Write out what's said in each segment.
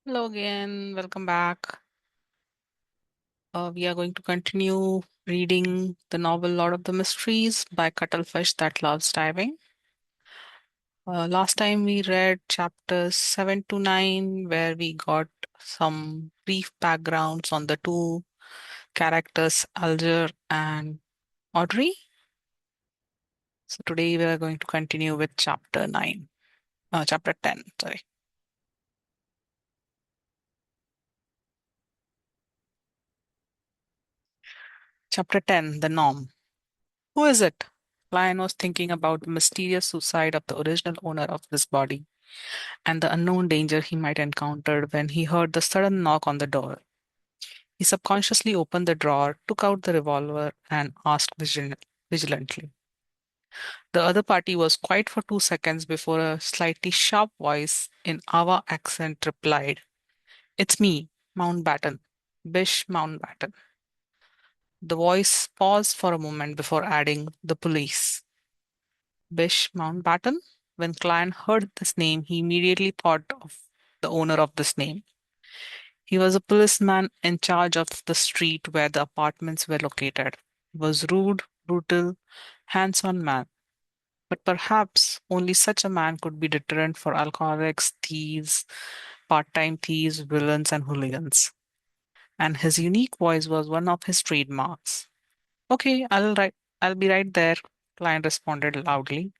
Hello again, welcome back. We are going to continue reading the novel Lord of the Mysteries by Cuttlefish That Loves Diving. Last time we read chapters 7 to 9, where we got some brief backgrounds on the two characters, Alger and Audrey. So today we are going to continue with chapter 10, sorry. Chapter 10, The Norm. Who is it? Lion was thinking about the mysterious suicide of the original owner of this body and the unknown danger he might encounter when he heard the sudden knock on the door. He subconsciously opened the drawer, took out the revolver, and asked vigilantly. The other party was quiet for 2 seconds before a slightly sharp voice in Ava accent replied, "It's me, Mountbatten, Bish Mountbatten." The voice paused for a moment before adding, "The police." Bish Mountbatten? When Klein heard this name, he immediately thought of the owner of this name. He was a policeman in charge of the street where the apartments were located. He was rude, brutal, hands-on man. But perhaps only such a man could be deterrent for alcoholics, thieves, part-time thieves, villains, and hooligans. And his unique voice was one of his trademarks. Okay, I'll be right there, Klein responded loudly.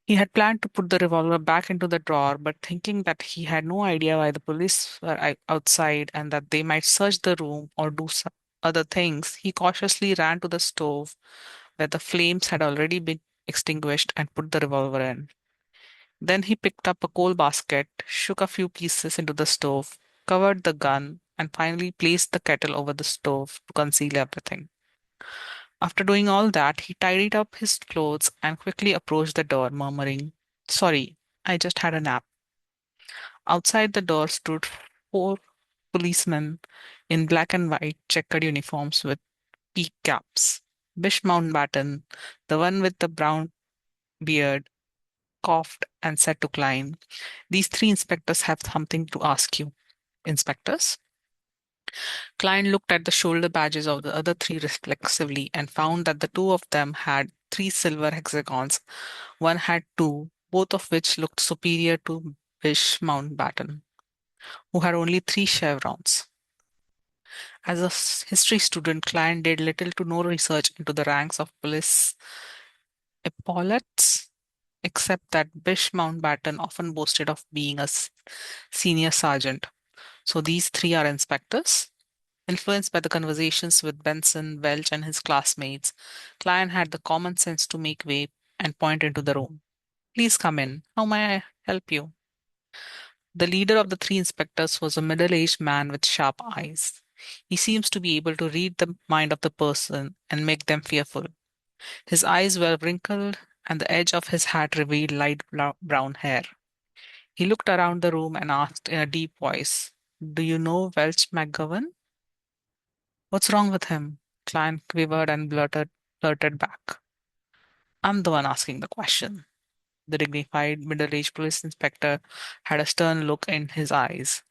He had planned to put the revolver back into the drawer, but thinking that he had no idea why the police were outside and that they might search the room or do some other things, he cautiously ran to the stove where the flames had already been extinguished and put the revolver in. Then he picked up a coal basket, shook a few pieces into the stove, covered the gun, and finally placed the kettle over the stove to conceal everything. After doing all that, he tidied up his clothes and quickly approached the door, murmuring, "Sorry, I just had a nap." Outside the door stood four policemen in black and white checkered uniforms with peak caps. Bish Mountbatten, the one with the brown beard, coughed and said to Klein, "These three inspectors have something to ask you." "Inspectors?" Klein looked at the shoulder badges of the other three reflexively and found that the two of them had three silver hexagons. One had two, both of which looked superior to Bish Mountbatten, who had only three chevrons. As a history student, Klein did little to no research into the ranks of police epaulets, except that Bish Mountbatten often boasted of being a senior sergeant. So these three are inspectors. Influenced by the conversations with Benson, Welch, and his classmates, Klein had the common sense to make way and point into the room. "Please come in. How may I help you?" The leader of the three inspectors was a middle-aged man with sharp eyes. He seems to be able to read the mind of the person and make them fearful. His eyes were wrinkled, and the edge of his hat revealed light brown hair. He looked around the room and asked in a deep voice, "Do you know Welch McGovern?" "What's wrong with him?" Klein quivered and blurted back. "I'm the one asking the question." The dignified middle-aged police inspector had a stern look in his eyes.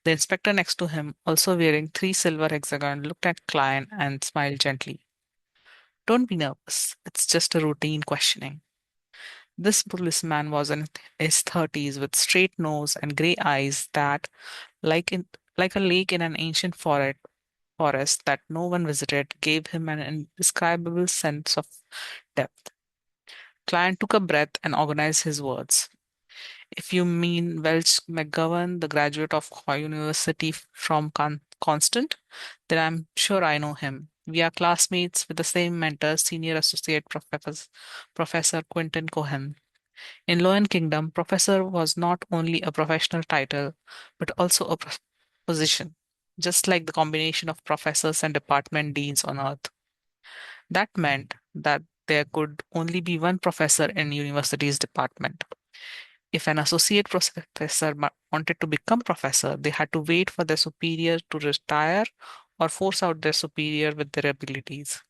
The inspector next to him, also wearing three silver hexagons, looked at Klein and smiled gently. "Don't be nervous. It's just a routine questioning." This policeman was in his 30s with straight nose and gray eyes that, like in like a lake in an ancient forest that no one visited, gave him an indescribable sense of depth. Klein took a breath and organized his words. "If you mean Welch McGovern, the graduate of Hoy University from Constant, then I'm sure I know him. We are classmates with the same mentor, Senior Associate Professor Quentin Cohen. In Lowen Kingdom, professor was not only a professional title, but also a position, just like the combination of professors and department deans on Earth. That meant that there could only be one professor in university's department. If an associate professor wanted to become professor, they had to wait for their superior to retire or force out their superior with their abilities.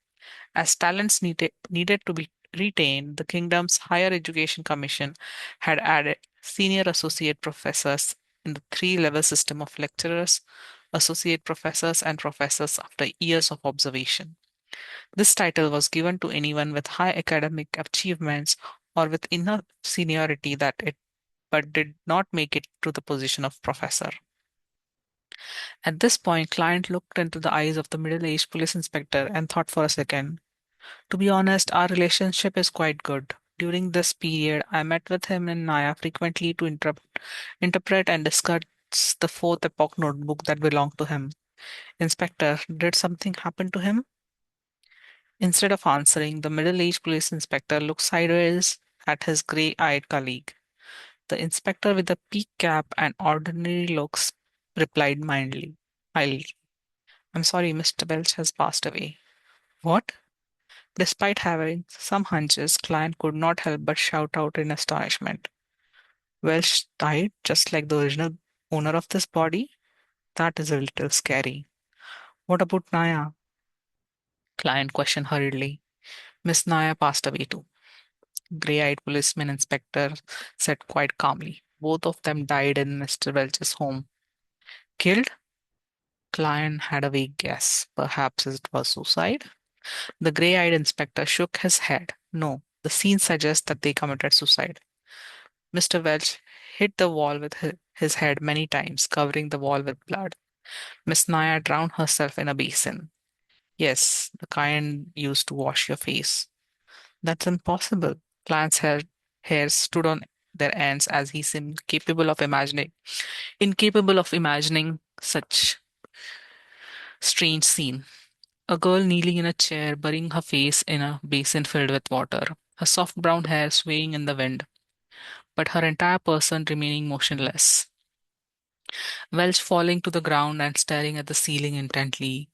As talents needed to be retained, the kingdom's Higher Education Commission had added senior associate professors in the three-level system of lecturers, associate professors, and professors after years of observation. This title was given to anyone with high academic achievements or with enough seniority that it but did not make it to the position of professor. At this point, client looked into the eyes of the middle-aged police inspector and thought for a second. To be honest, our relationship is quite good. During this period, I met with him in Naya frequently to interpret and discuss the fourth epoch notebook that belonged to him. Inspector, did something happen to him? Instead of answering, the middle-aged police inspector looked sideways at his gray-eyed colleague. The inspector with the peak cap and ordinary looks replied mildly. I'm sorry, Mr. Welch has passed away. What? Despite having some hunches, client could not help but shout out in astonishment. Welch died just like the original owner of this body? That is a little scary. What about Naya? Client questioned hurriedly. Miss Naya passed away too. Gray-eyed policeman inspector said quite calmly. Both of them died in Mr. Welch's home. Killed? Client had a vague guess. Perhaps it was suicide? The gray-eyed inspector shook his head. No, the scene suggests that they committed suicide. Mr. Welch hit the wall with his head many times, covering the wall with blood. Miss Naya drowned herself in a basin. Yes, the kind used to wash your face. That's impossible. Client's hair stood on their ends as he seemed incapable of imagining such strange scene. A girl kneeling in a chair, burying her face in a basin filled with water, her soft brown hair swaying in the wind, but her entire person remaining motionless. Welch falling to the ground and staring at the ceiling intently,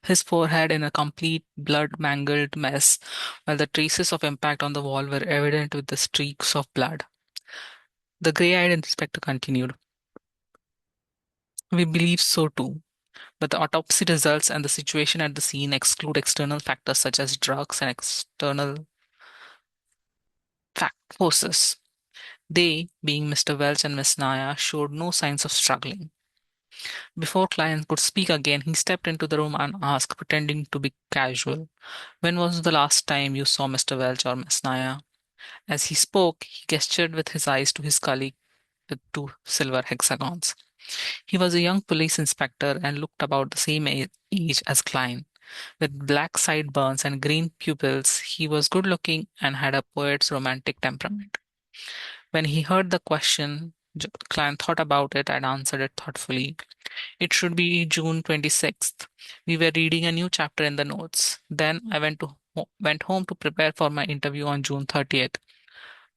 his forehead in a complete blood-mangled mess, while the traces of impact on the wall were evident with the streaks of blood. The gray-eyed inspector continued, We believe so too, but the autopsy results and the situation at the scene exclude external factors such as drugs and external forces. They, being Mr. Welch and Miss Naya, showed no signs of struggling. Before client could speak again, he stepped into the room and asked, pretending to be casual, When was the last time you saw Mr. Welch or Miss Naya? As he spoke, he gestured with his eyes to his colleague with two silver hexagons. He was a young police inspector and looked about the same age as Klein. With black sideburns and green pupils, he was good looking and had a poet's romantic temperament. When he heard the question, Klein thought about it and answered it thoughtfully. It should be June 26th. We were reading a new chapter in the notes. Then I went home to prepare for my interview on June 30th.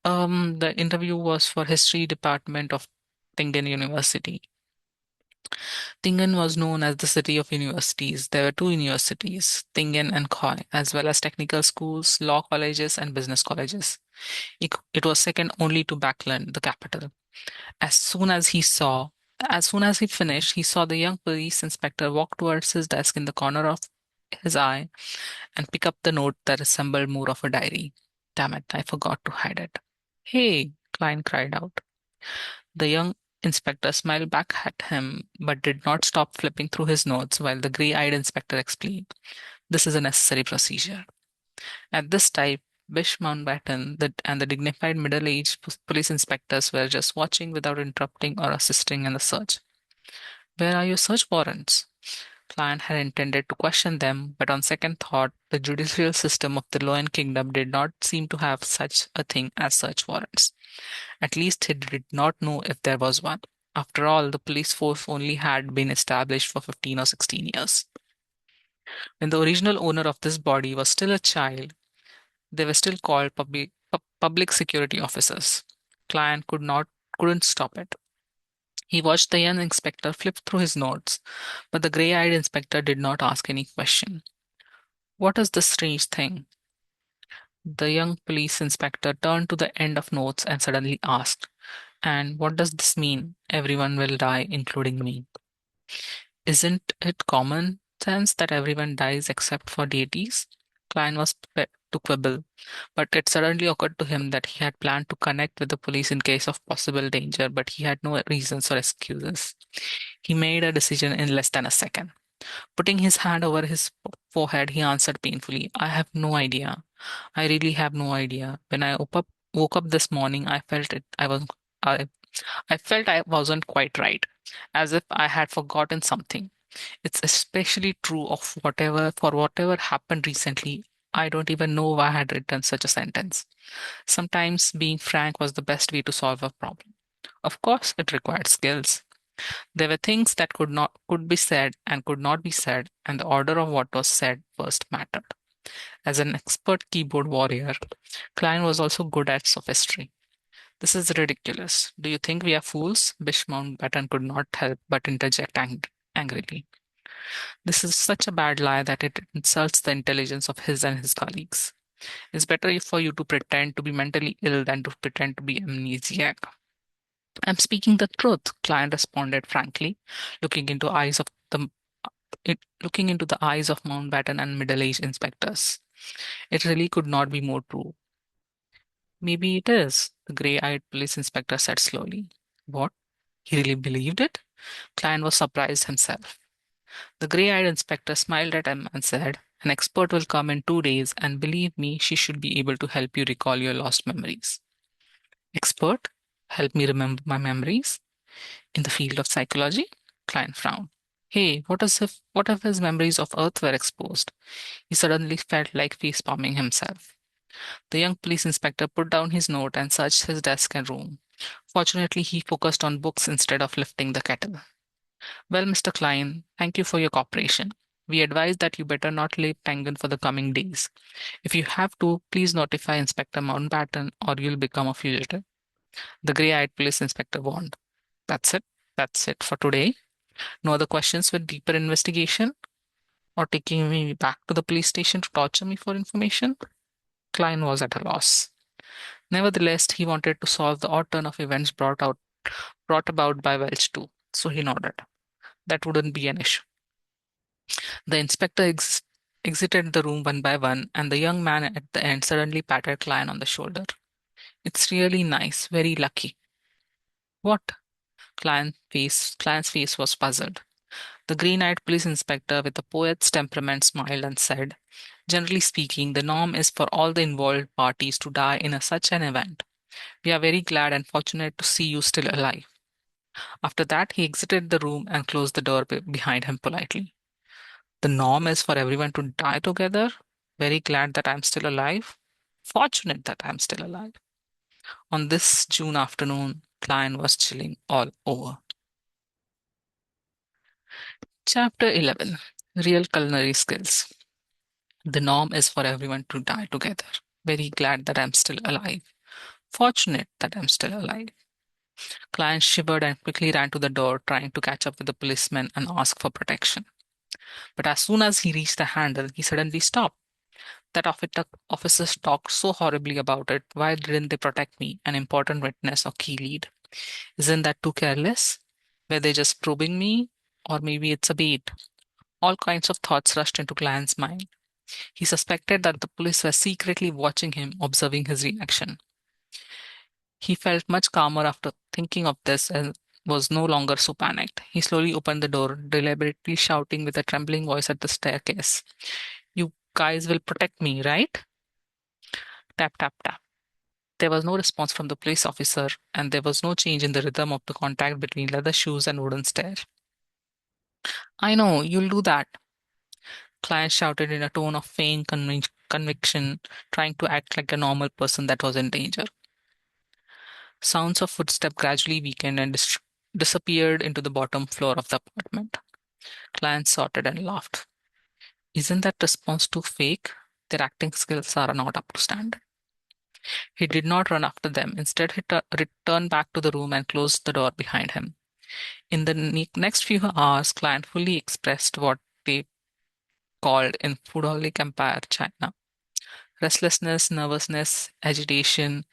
The interview was for history department of Tingen University. Tingen was known as the city of universities. There were two universities, Tingen and Khoi, as well as technical schools, law colleges, and business colleges. It was second only to Backland, the capital. As soon as he saw, as soon as he finished, he saw the young police inspector walk towards his desk in the corner of his eye and pick up the note that resembled more of a diary. Damn it, I forgot to hide it. Hey, Klein cried out. The young inspector smiled back at him, but did not stop flipping through his notes while the gray-eyed inspector explained, This is a necessary procedure. At this time, Bish Mountbatten and the dignified middle-aged police inspectors were just watching without interrupting or assisting in the search. Where are your search warrants? Client had intended to question them, but on second thought, the judicial system of the Loyan Kingdom did not seem to have such a thing as search warrants. At least he did not know if there was one. After all, the police force only had been established for 15 or 16 years. When the original owner of this body was still a child, they were still called public security officers. Client couldn't stop it. He watched the young inspector flip through his notes, but the gray-eyed inspector did not ask any question. What is this strange thing? The young police inspector turned to the end of notes and suddenly asked, And what does this mean? Everyone will die, including me. Isn't it common sense that everyone dies except for deities? Klein was prepared to quibble, but it suddenly occurred to him that he had planned to connect with the police in case of possible danger, but he had no reasons or excuses. He made a decision in less than a second. Putting his hand over his forehead, he answered painfully, I have no idea. I really have no idea. When I woke up this morning, I, I felt I wasn't quite right, as if I had forgotten something. It's especially true of whatever happened recently. I don't even know why I had written such a sentence. Sometimes being frank was the best way to solve a problem. Of course, it required skills. There were things that could be said and could not be said, and the order of what was said first mattered. As an expert keyboard warrior, Klein was also good at sophistry. This is ridiculous. Do you think we are fools? Bish Mountbatten could not help but interject angrily. This is such a bad lie that it insults the intelligence of his and his colleagues. It's better for you to pretend to be mentally ill than to pretend to be amnesiac. I'm speaking the truth, Klein responded frankly, looking into eyes of the looking into the eyes of Mountbatten and middle-aged inspectors. It really could not be more true. Maybe it is, the grey-eyed police inspector said slowly. What? He really believed it? Klein was surprised himself. The grey-eyed inspector smiled at him and said, An expert will come in 2 days, and believe me, she should be able to help you recall your lost memories. Expert? Help me remember my memories? In the field of psychology? Klein frowned. Hey, what if his memories of Earth were exposed? He suddenly felt like face-palming himself. The young police inspector put down his note and searched his desk and room. Fortunately, he focused on books instead of lifting the kettle. Well, Mr. Klein, thank you for your cooperation. We advise that you better not leave Tangan for the coming days. If you have to, please notify Inspector Mountbatten or you'll become a fugitive. The grey-eyed police inspector warned. That's it. That's it for today. No other questions with deeper investigation or taking me back to the police station to torture me for information? Klein was at a loss. Nevertheless, he wanted to solve the odd turn of events brought about by Welch too, so he nodded. That wouldn't be an issue. The inspector exited the room one by one, and the young man at the end suddenly patted Klein on the shoulder. It's really nice, very lucky. What? Klein's face was puzzled. The green-eyed police inspector with a poet's temperament smiled and said, Generally speaking, the norm is for all the involved parties to die in such an event. We are very glad and fortunate to see you still alive. After that, he exited the room and closed the door behind him politely. The norm is for everyone to die together. Very glad that I'm still alive. Fortunate that I'm still alive. On this June afternoon, Klein was chilling all over. Chapter 11. Real Culinary Skills. The norm is for everyone to die together. Very glad that I'm still alive. Fortunate that I'm still alive. Klein shivered and quickly ran to the door, trying to catch up with the policeman and ask for protection. But as soon as he reached the handle, he suddenly stopped. That officers talked so horribly about it. Why didn't they protect me, an important witness or key lead? Isn't that too careless? Were they just probing me? Or maybe it's a bait. All kinds of thoughts rushed into Klein's mind. He suspected that the police were secretly watching him, observing his reaction. He felt much calmer after thinking of this and was no longer so panicked. He slowly opened the door, deliberately shouting with a trembling voice at the staircase. You guys will protect me, right? Tap, tap, tap. There was no response from the police officer, and there was no change in the rhythm of the contact between leather shoes and wooden stair. I know, you'll do that, Client shouted in a tone of feigned conviction, trying to act like a normal person that was in danger. Sounds of footsteps gradually weakened and disappeared into the bottom floor of the apartment. Client sorted and laughed. Isn't that response too fake? Their acting skills are not up to standard. He did not run after them. Instead, he returned back to the room and closed the door behind him. In the next few hours, Client fully expressed what they called in Foodaholic Empire, China. Restlessness, nervousness, agitation,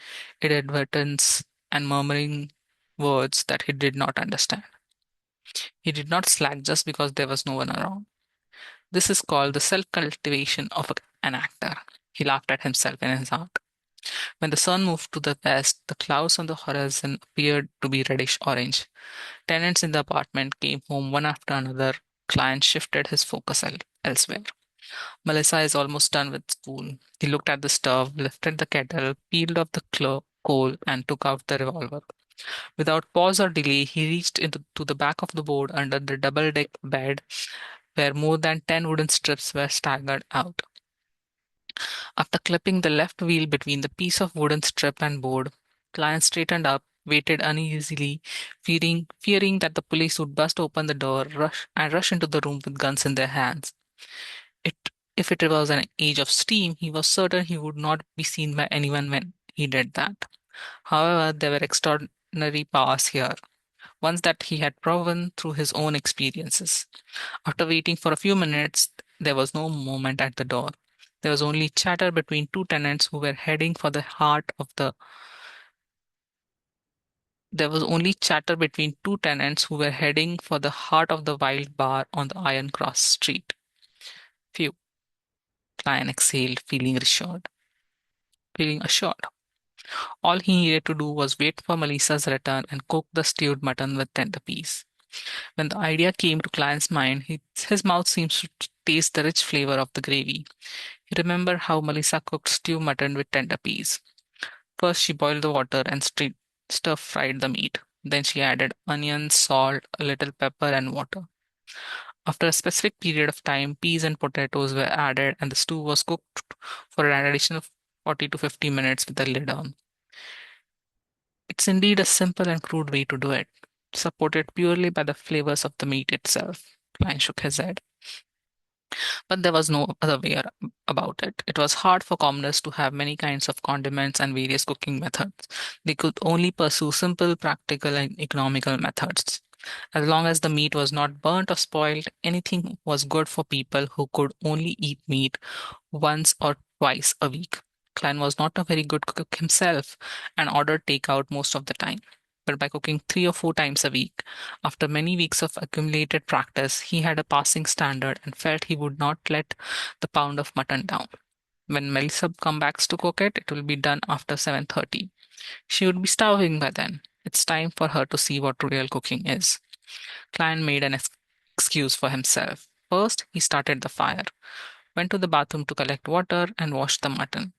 inadvertence, and murmuring words that he did not understand. He did not slack just because there was no one around. This is called the self cultivation of a an actor. He laughed at himself in his heart. When the sun moved to the west, the clouds on the horizon appeared to be reddish orange. Tenants in the apartment came home one after another. Client shifted his focus elsewhere. Melissa is almost done with school. He looked at the stove, lifted the kettle, peeled off the coal, and took out the revolver. Without pause or delay, he reached into to the back of the board under the double deck bed where more than 10 wooden strips were staggered out. After clipping the left wheel between the piece of wooden strip and board, Client straightened up, waited uneasily, fearing that the police would bust open the door, rush into the room with guns in their hands. It, if it was an age of steam, he was certain he would not be seen by anyone when he did that. However, there were extraordinary powers here, ones that he had proven through his own experiences. After waiting for a few minutes, there was no movement at the door. There was only chatter between two tenants who were heading for the heart of the There was only chatter between two tenants who were heading for the heart of the wild bar on the Iron Cross Street. Phew, Klein exhaled, feeling assured. All he needed to do was wait for Melissa's return and cook the stewed mutton with tender peas. When the idea came to Klein's mind, his mouth seemed to taste the rich flavor of the gravy. He remembered how Melissa cooked stewed mutton with tender peas. First, she boiled the water and stir-fried the meat. Then she added onions, salt, a little pepper, and water. After a specific period of time, peas and potatoes were added, and the stew was cooked for an additional 40 to 50 minutes with the lid on. It's indeed a simple and crude way to do it, supported purely by the flavors of the meat itself. Klein shook his head. But there was no other way about it. It was hard for commoners to have many kinds of condiments and various cooking methods. They could only pursue simple, practical, and economical methods. As long as the meat was not burnt or spoiled, anything was good for people who could only eat meat once or twice a week. Klein was not a very good cook himself and ordered takeout most of the time. But by cooking 3 or 4 times a week, after many weeks of accumulated practice, he had a passing standard and felt he would not let the pound of mutton down. When Melissa comes back to cook it, it will be done after 7:30. She would be starving by then. It's time for her to see what real cooking is. Klein made an excuse for himself. First, he started the fire, went to the bathroom to collect water, and washed the mutton.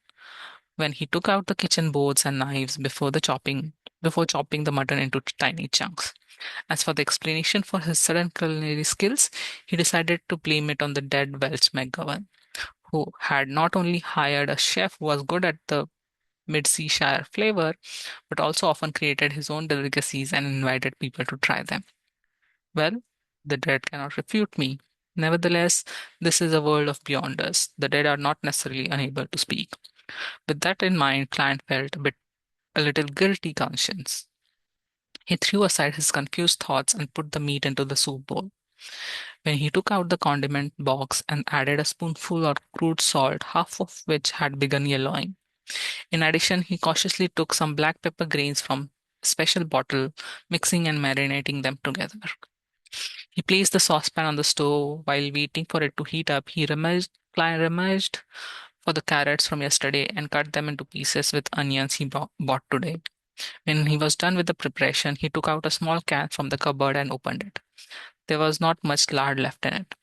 When he took out the kitchen boards and knives before chopping the mutton into tiny chunks. As for the explanation for his sudden culinary skills, he decided to blame it on the dead Welsh McGovern, who had not only hired a chef who was good at the mid-seashire flavor, but also often created his own delicacies and invited people to try them. Well, the dead cannot refute me. Nevertheless, this is a world of beyond us. The dead are not necessarily unable to speak. With that in mind, Client felt a little guilty conscience. He threw aside his confused thoughts and put the meat into the soup bowl. When he took out the condiment box and added a spoonful of crude salt, half of which had begun yellowing. In addition, he cautiously took some black pepper grains from a special bottle, mixing and marinating them together. He placed the saucepan on the stove. While waiting for it to heat up, Klein rummaged for the carrots from yesterday and cut them into pieces with onions he bought today. When he was done with the preparation, he took out a small can from the cupboard and opened it. There was not much lard left in it.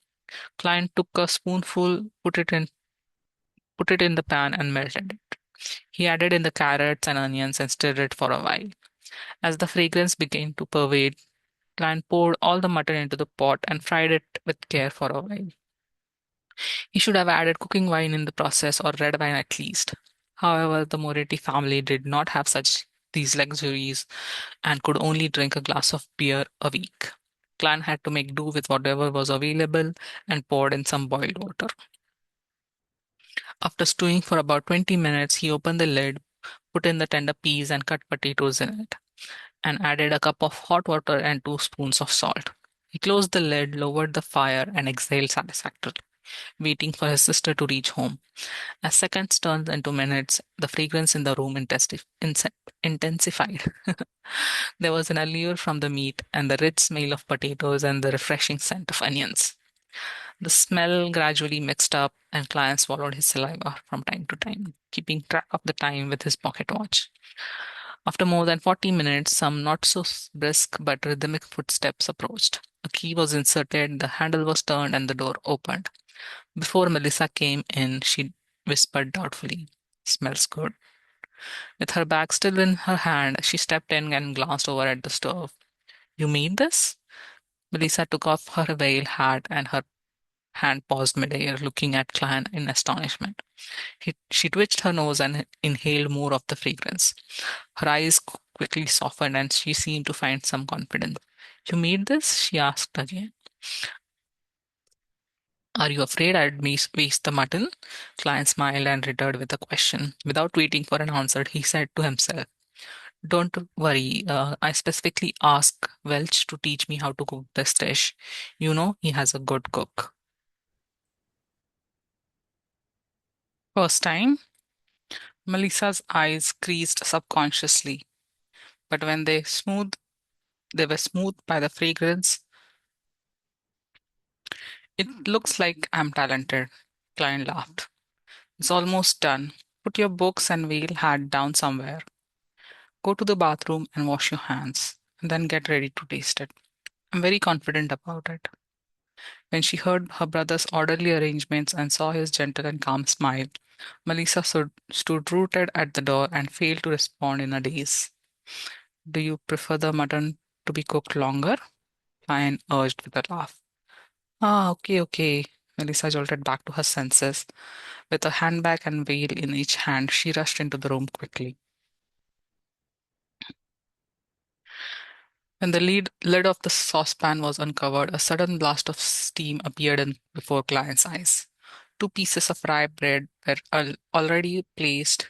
Klein took a spoonful, put it in the pan and melted it. He added in the carrots and onions and stirred it for a while. As the fragrance began to pervade, Klein poured all the mutton into the pot and fried it with care for a while. He should have added cooking wine in the process or red wine at least. However, the Moretti family did not have such these luxuries and could only drink a glass of beer a week. Clan had to make do with whatever was available and poured in some boiled water. After stewing for about 20 minutes, he opened the lid, put in the tender peas and cut potatoes in it, and added a cup of hot water and 2 spoons of salt. He closed the lid, lowered the fire, and exhaled satisfactorily, waiting for his sister to reach home. As seconds turned into minutes, the fragrance in the room intensified. There was an allure from the meat and the rich smell of potatoes and the refreshing scent of onions. The smell gradually mixed up, and Client swallowed his saliva from time to time, keeping track of the time with his pocket watch. After more than 40 minutes, some not so brisk but rhythmic footsteps approached. A key was inserted, the handle was turned, and the door opened. Before Melissa came in, she whispered doubtfully, "Smells good." With her bag still in her hand, she stepped in and glanced over at the stove. "You made this?" Melissa took off her veil hat and her hand paused midair, looking at Clan in astonishment. She twitched her nose and inhaled more of the fragrance. Her eyes quickly softened and she seemed to find some confidence. "You made this?" she asked again. "Are you afraid I'd waste the mutton?" Klein smiled and returned with a question. Without waiting for an answer, he said to himself, "Don't worry. I specifically asked Welch to teach me how to cook this dish. You know, he has a good cook." First time, Melissa's eyes creased subconsciously, but when they were smoothed by the fragrance. "It looks like I'm talented," Klein laughed. "It's almost done. Put your books and veil hat down somewhere. Go to the bathroom and wash your hands, and then get ready to taste it. I'm very confident about it." When she heard her brother's orderly arrangements and saw his gentle and calm smile, Melissa stood rooted at the door and failed to respond in a daze. "Do you prefer the mutton to be cooked longer?" Klein urged with a laugh. "Ah, okay, okay." Melissa jolted back to her senses. With a handbag and veil in each hand, she rushed into the room quickly. When the lid of the saucepan was uncovered, a sudden blast of steam appeared before Client's eyes. Two pieces of rye bread were already placed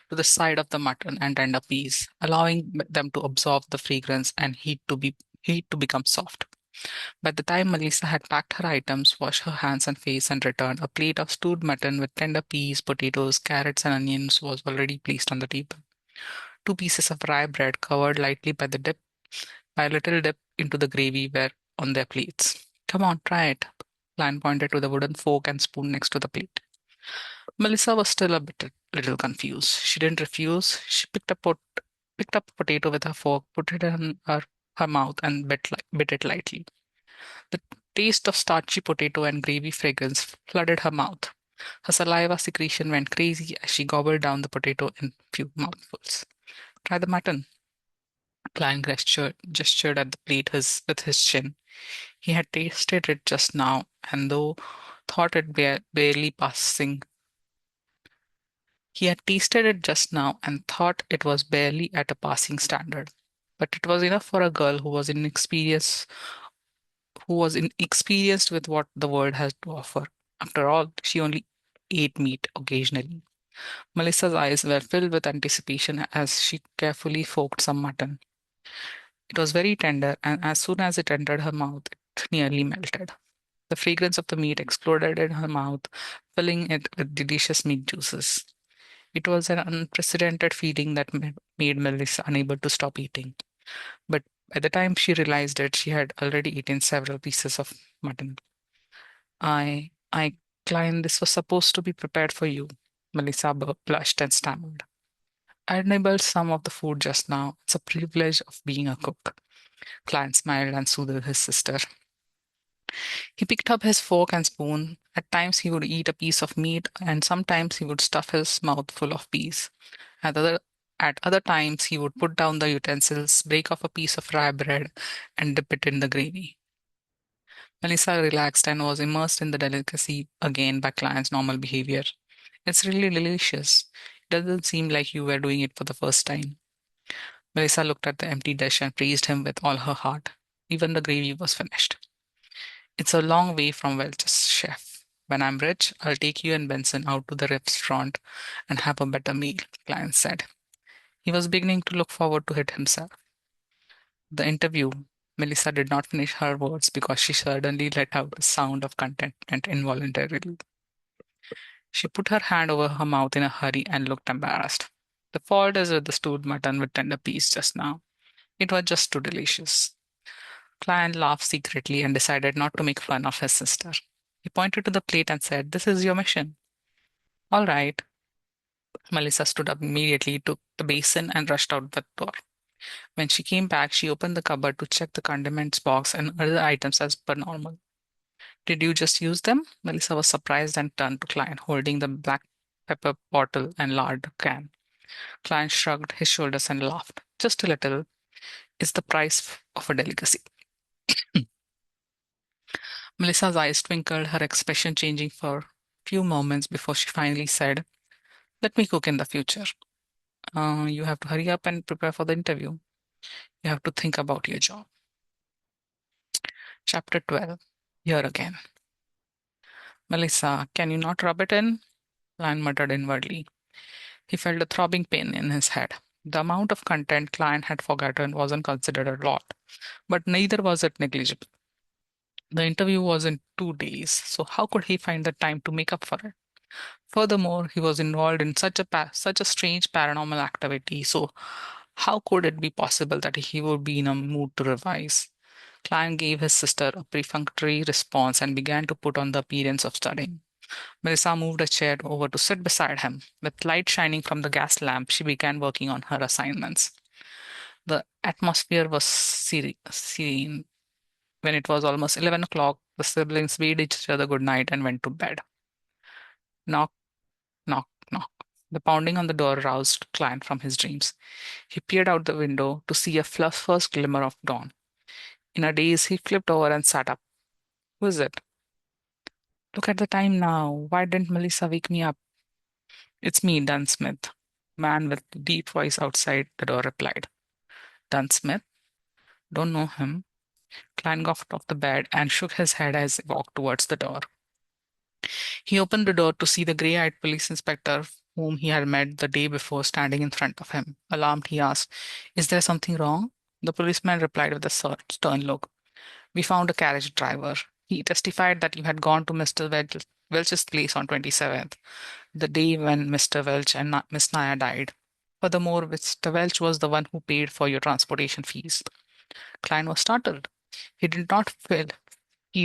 to the side of the mutton and tender peas, allowing them to absorb the fragrance and heat to become soft. By the time Melissa had packed her items, washed her hands and face, and returned, a plate of stewed mutton with tender peas, potatoes, carrots, and onions was already placed on the table. Two pieces of rye bread covered lightly by a little dip into the gravy were on their plates. "Come on, try it." Lan pointed to the wooden fork and spoon next to the plate. Melissa was still little confused. She didn't refuse. She picked up a potato with her fork, put it in her mouth, and bit it lightly. The taste of starchy potato and gravy fragrance flooded her mouth. Her saliva secretion went crazy as she gobbled down the potato in few mouthfuls. "Try the mutton." Klein gestured at the plate with his chin. He had tasted it just now, and though thought it barely passing, he had tasted it just now and thought it was barely at a passing standard. But it was enough for a girl who was inexperienced with what the world has to offer. After all, she only ate meat occasionally. Melissa's eyes were filled with anticipation as she carefully forked some mutton. It was very tender, and as soon as it entered her mouth, it nearly melted. The fragrance of the meat exploded in her mouth, filling it with delicious meat juices. It was an unprecedented feeling that made Melissa unable to stop eating. But by the time she realized it, she had already eaten several pieces of mutton. I, Klein, this was supposed to be prepared for you." Melissa blushed and stammered. "I nibbled some of the food just now. It's a privilege of being a cook." Klein smiled and soothed his sister. He picked up his fork and spoon. At times he would eat a piece of meat, and sometimes he would stuff his mouth full of peas. At other at other times he would put down the utensils, break off a piece of rye bread, and dip it in the gravy. Melissa relaxed and was immersed in the delicacy again by Client's normal behavior. "It's really delicious. It doesn't seem like you were doing it for the first time." Melissa looked at the empty dish and praised him with all her heart. Even the gravy was finished. "It's a long way from Welch's chef. When I'm rich, I'll take you and Benson out to the restaurant and have a better meal," Client said. He was beginning to look forward to it himself. The interview. Melissa did not finish her words because she suddenly let out a sound of contentment involuntarily. She put her hand over her mouth in a hurry and looked embarrassed. "The fault is with the stewed mutton with tender peas just now. It was just too delicious." Client laughed secretly and decided not to make fun of his sister. He pointed to the plate and said, "This is your mission." "All right." Melissa stood up immediately, took the basin, and rushed out the door. When she came back, she opened the cupboard to check the condiments box and other items as per normal. "Did you just use them?" Melissa was surprised and turned to Klein, holding the black pepper bottle and lard can. Klein shrugged his shoulders and laughed. "Just a little. It's the price of a delicacy." Melissa's eyes twinkled, her expression changing for a few moments before she finally said, "Let me cook in the future. You have to hurry up and prepare for the interview. You have to think about your job." Chapter 12. Here again. "Melissa, can you not rub it in?" Klein muttered inwardly. He felt a throbbing pain in his head. The amount of content Klein had forgotten wasn't considered a lot, but neither was it negligible. The interview was in 2 days, so how could he find the time to make up for it? Furthermore, he was involved in such a strange paranormal activity, so how could it be possible that he would be in a mood to revise? Klein gave his sister a perfunctory response and began to put on the appearance of studying. Melissa moved a chair over to sit beside him. With light shining from the gas lamp, she began working on her assignments. The atmosphere was serene. When it was almost 11 o'clock, the siblings bade each other good night and went to bed. Knock, knock, knock. The pounding on the door roused Klein from his dreams. He peered out the window to see a first glimmer of dawn. In a daze, he flipped over and sat up. "Who is it?" "Look at the time now. Why didn't Melissa wake me up?" "It's me, Dunn Smith." Man with deep voice outside the door replied. "Dunn Smith? Don't know him." Klein got off the bed and shook his head as he walked towards the door. He opened the door to see the gray-eyed police inspector whom he had met the day before standing in front of him. Alarmed, he asked, "Is there something wrong?" The policeman replied with a stern look. "We found a carriage driver. He testified that you had gone to Mr. Welch's place on 27th, the day when Mr. Welch and Miss Naya died. Furthermore, Mr. Welch was the one who paid for your transportation fees." Klein was startled. He did not feel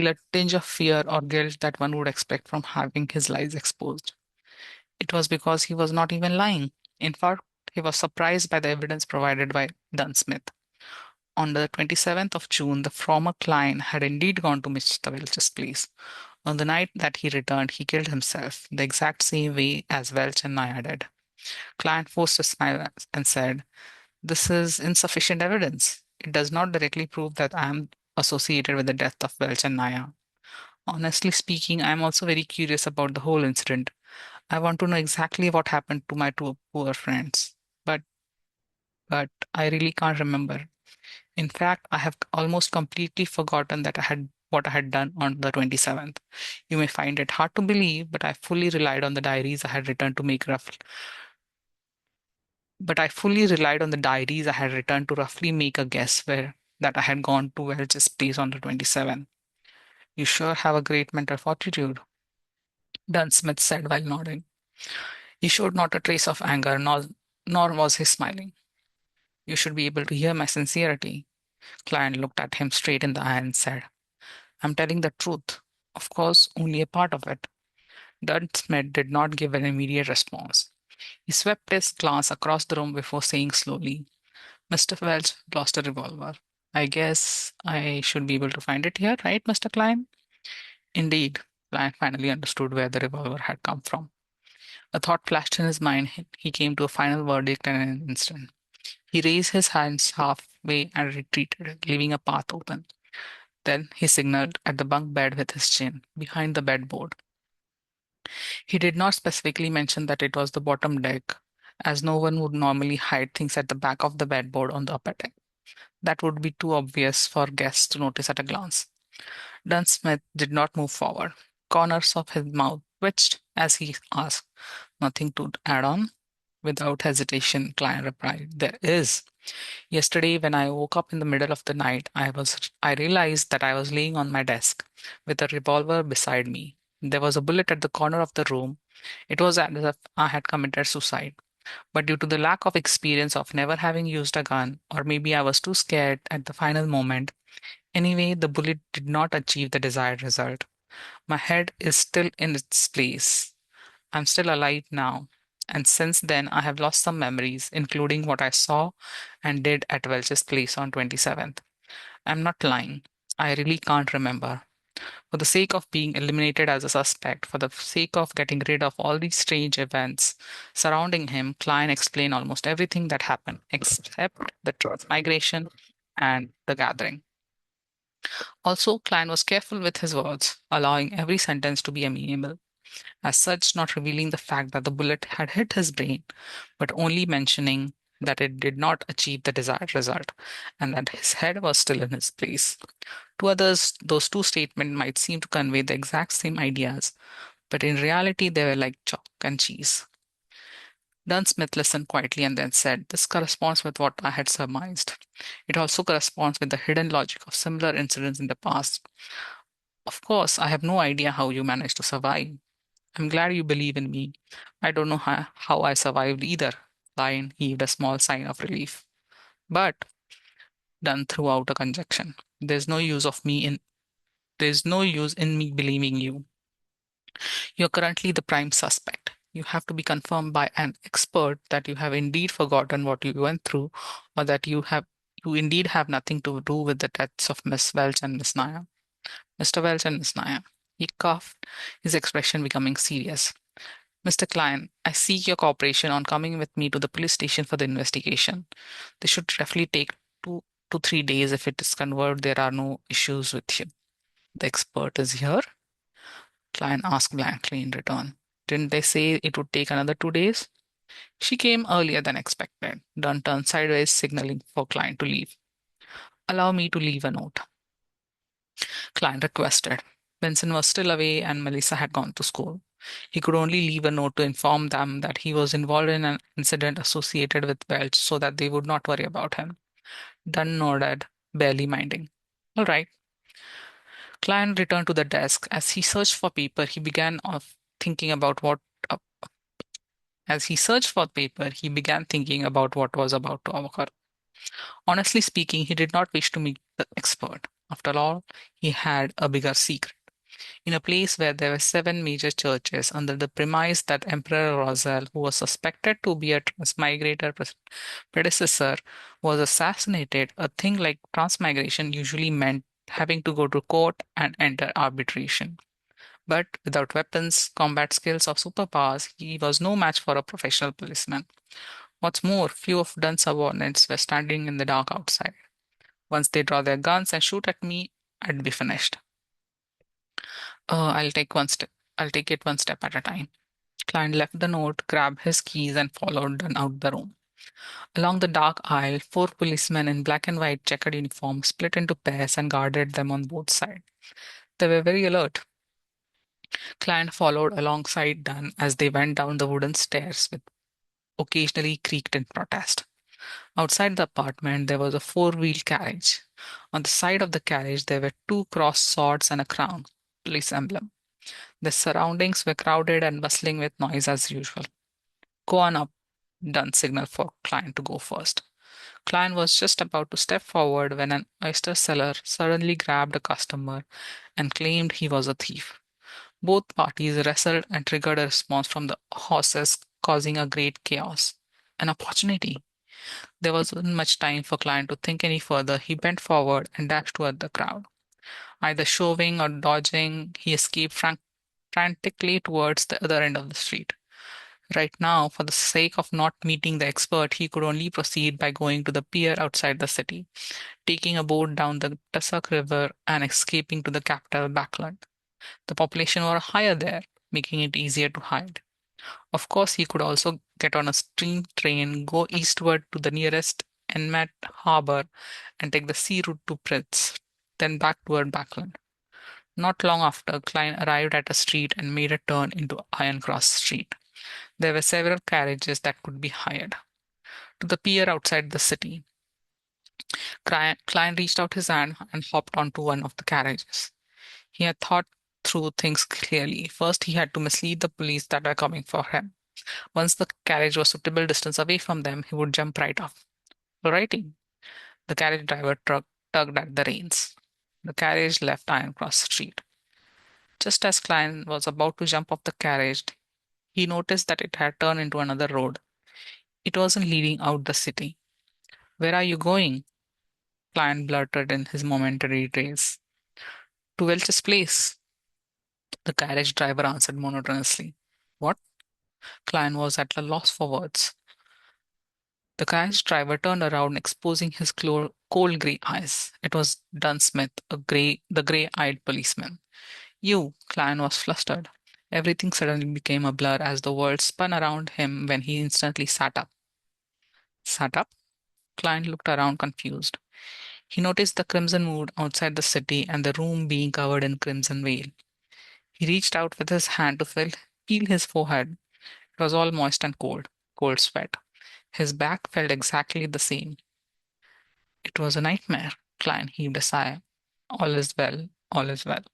a tinge of fear or guilt that one would expect from having his lies exposed. It was because he was not even lying. In fact, he was surprised by the evidence provided by Dunsmith. On the 27th of June, the former Klein had indeed gone to Mr. Welch's place. On the night that he returned, he killed himself, the exact same way as Welch and Naya did. Klein forced a smile and said, "This is insufficient evidence. It does not directly prove that I am associated with the death of Welch and Naya. Honestly speaking, I am also very curious about the whole incident. I want to know exactly what happened to my two poor friends. But but I really can't remember. In fact, I have almost completely forgotten that I had what I had done on the 27th. You may find it hard to believe, but I fully relied on the diaries I had written to make rough but I fully relied on the diaries I had written to roughly make a guess where that I had gone to Welch's place on the 27th. You sure have a great mental fortitude," Dunsmith said while nodding. He showed not a trace of anger, nor was he smiling. "You should be able to hear my sincerity." Client looked at him straight in the eye and said, "I'm telling the truth. Of course, only a part of it." Dunsmith did not give an immediate response. He swept his glance across the room before saying slowly, "Mr. Welch lost a revolver. I guess I should be able to find it here, right, Mr. Klein?" Indeed, Klein finally understood where the revolver had come from. A thought flashed in his mind. He came to a final verdict in an instant. He raised his hands halfway and retreated, leaving a path open. Then he signaled at the bunk bed with his chin, behind the bedboard. He did not specifically mention that it was the bottom deck, as no one would normally hide things at the back of the bedboard on the upper deck. That would be too obvious for guests to notice at a glance. Dunsmith did not move forward. Corners of his mouth twitched as he asked, "Nothing to add on?" Without hesitation, Klein replied, "There is. Yesterday, when I woke up in the middle of the night, I realized that I was laying on my desk with a revolver beside me. There was a bullet at the corner of the room. It was as if I had committed suicide. But due to the lack of experience of never having used a gun, or maybe I was too scared at the final moment, anyway, the bullet did not achieve the desired result. My head is still in its place. I'm still alive now. And since then, I have lost some memories, including what I saw and did at Welch's place on 27th. I'm not lying. I really can't remember. For the sake of being eliminated as a suspect, for the sake of getting rid of all these strange events surrounding him, Klein explained almost everything that happened, except the transmigration and the gathering. Also, Klein was careful with his words, allowing every sentence to be amenable, as such, not revealing the fact that the bullet had hit his brain, but only mentioning that it did not achieve the desired result and that his head was still in his place. To others, those two statements might seem to convey the exact same ideas, but in reality, they were like chalk and cheese. Dunsmith listened quietly and then said, "This corresponds with what I had surmised. It also corresponds with the hidden logic of similar incidents in the past. Of course, I have no idea how you managed to survive. I'm glad you believe in me. I don't know how I survived either." Lion heaved a small sign of relief. "But," Dunn threw out a conjecture, there's no use in me believing you. You're currently the prime suspect. You have to be confirmed by an expert that you have indeed forgotten what you went through, or that you indeed have nothing to do with the deaths of Miss Welch and Miss Naya. Mr. Welch and Miss Naya. He coughed, his expression becoming serious. "Mr. Klein, I seek your cooperation on coming with me to the police station for the investigation. This should roughly take 2 to 3 days. If it is confirmed there are no issues with you." "The expert is here?" Klein asked blankly in return. "Didn't they say it would take another 2 days?" "She came earlier than expected." Dunn turned sideways, signaling for Klein to leave. "Allow me to leave a note," Klein requested. Benson was still away and Melissa had gone to school. He could only leave a note to inform them that he was involved in an incident associated with Welch so that they would not worry about him. Dunn nodded, barely minding. "All right." Klein returned to the desk. As he searched for paper, he began of thinking about what uh, as he searched for paper, he began thinking about what was about to occur. Honestly speaking, he did not wish to meet the expert. After all, he had a bigger secret. In a place where there were 7 major churches, under the premise that Emperor Rosal, who was suspected to be a transmigrator predecessor, was assassinated, a thing like transmigration usually meant having to go to court and enter arbitration. But without weapons, combat skills, or superpowers, he was no match for a professional policeman. What's more, few of Dunn's subordinates were standing in the dark outside. Once they draw their guns and shoot at me, I'd be finished. I'll take one step. I'll take it one step at a time." Klein left the note, grabbed his keys, and followed Dunn out the room. Along the dark aisle, 4 policemen in black and white checkered uniforms split into pairs and guarded them on both sides. They were very alert. Klein followed alongside Dunn as they went down the wooden stairs, which occasionally creaked in protest. Outside the apartment, there was a four-wheel carriage. On the side of the carriage, there were 2 crossed swords and a crown, police emblem. The surroundings were crowded and bustling with noise as usual. "Go on up," Dunn signaled for Klein to go first. Klein was just about to step forward when an oyster seller suddenly grabbed a customer and claimed he was a thief. Both parties wrestled and triggered a response from the horses, causing a great chaos. An opportunity. There wasn't much time for Klein to think any further. He bent forward and dashed toward the crowd. Either shoving or dodging, he escaped frantically towards the other end of the street. Right now, for the sake of not meeting the expert, he could only proceed by going to the pier outside the city, taking a boat down the Tussock River, and escaping to the capital Backland. The population were higher there, making it easier to hide. Of course, he could also get on a steam train, go eastward to the nearest Enmet harbor, and take the sea route to Pritz, then back toward Backland. Not long after, Klein arrived at a street and made a turn into Iron Cross Street. There were several carriages that could be hired. To the pier outside the city, Klein reached out his hand and hopped onto one of the carriages. He had thought through things clearly. First, he had to mislead the police that were coming for him. Once the carriage was suitable distance away from them, he would jump right off. Alrighty. The carriage driver tugged at the reins. The carriage left Iron Cross Street. Just as Klein was about to jump off the carriage, he noticed that it had turned into another road. It wasn't leading out the city. Where are you going? Klein blurted in his momentary rage. To Welch's place, the carriage driver answered monotonously. What? Klein was at a loss for words. The carriage driver turned around, exposing his cold grey eyes. It was Dunsmith, the grey-eyed policeman. You, Klein was flustered. Everything suddenly became a blur as the world spun around him when he instantly sat up. Sat up? Klein looked around confused. He noticed the crimson mood outside the city and the room being covered in crimson veil. He reached out with his hand to feel his forehead. It was all moist and cold, cold sweat. His back felt exactly the same. It was a nightmare. Klein heaved a sigh. All is well, all is well.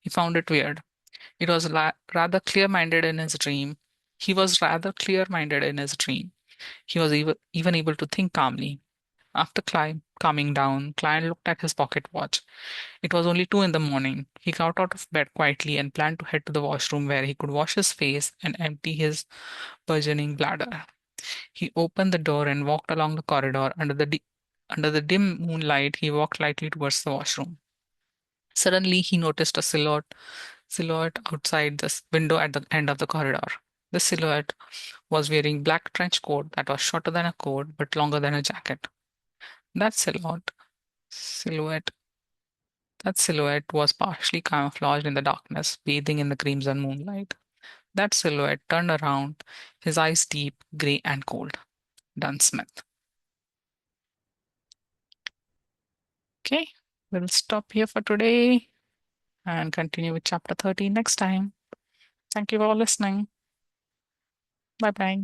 He found it weird. It was rather clear-minded in his dream. He was rather clear-minded in his dream. He was even able to think calmly. After calming down, Klein looked at his pocket watch. It was only 2 in the morning. He got out of bed quietly and planned to head to the washroom where he could wash his face and empty his burgeoning bladder. He opened the door and walked along the corridor under the dim moonlight. He walked lightly towards the washroom. Suddenly, he noticed a silhouette outside the window at the end of the corridor. The silhouette was wearing black trench coat that was shorter than a coat but longer than a jacket. That silhouette, that silhouette was partially camouflaged in the darkness, bathing in the crimson moonlight. That silhouette turned around, his eyes deep, grey and cold. Dunsmith. Okay, we'll stop here for today and continue with chapter 13 next time. Thank you for listening. Bye bye.